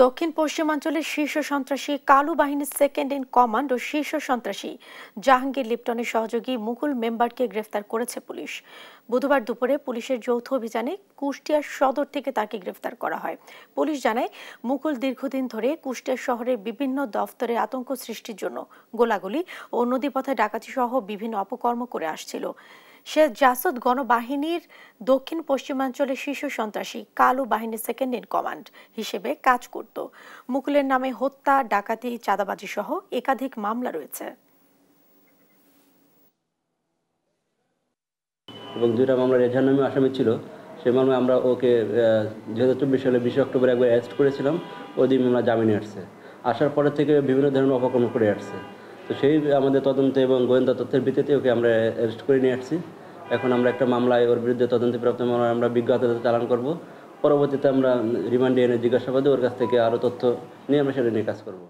দক্ষিণ পশ্চিমাঞ্চলের শীর্ষ সন্ত্রাসী কালু বাহিনীর সেকেন্ড ইন কমান্ড ও শীর্ষ সন্ত্রাসী জাহাঙ্গীর লিপ্টনের সহযোগী মুকুল মেম্বারকে গ্রেফতার করেছে পুলিশ। বুধবার দুপুরে পুলিশের যৌথ অভিযানে কুষ্টিয়া সদর থেকে তাকে গ্রেফতার করা হয়। পুলিশ জানায়, মুকুল দীর্ঘদিন ধরে কুষ্টিয়া শহরের বিভিন্ন দফতরে আতঙ্ক সৃষ্টির জন্য গোলাগুলি ও নদীপথে ডাকাতি সহ বিভিন্ন অপকর্ম করে আসছিল। সে জাসদ গণবাহিনীর দক্ষিণ পশ্চিমাঞ্চলের শীর্ষ সন্ত্রাসী কালু বাহিনীর সেকেন্ড ইন কমান্ড হিসেবে কাজ করত। মুকুলের নামে হত্যা, ডাকাতি, চাঁদাবাজি সহ একাধিক মামলা রয়েছে এবং দুইটা মামলার এজাহার নামে আসামি ছিল। সে মামলায় আমরা ওকে 2024 সালে 20 অক্টোবর একবার অ্যারেস্ট করেছিলাম। ওই দিন আমরা জামিনে আসছে। আসার পরে থেকে বিভিন্ন ধরনের অপকর্ম করে আসছে। তো সেই আমাদের তদন্ত এবং গোয়েন্দা তথ্যের ভিত্তিতে ওকে আমরা অ্যারেস্ট করে নিয়ে আসছি। এখন আমরা একটা মামলায় ওর বিরুদ্ধে তদন্তপ্রাপ্ত মামলায় আমরা বিজ্ঞ আদালতে চালান করব। পরবর্তীতে আমরা রিমান্ডে এনে জিজ্ঞাসাবাদে ওর কাছ থেকে আরও তথ্য নিয়ে আমরা সেটা নিয়ে কাজ করব।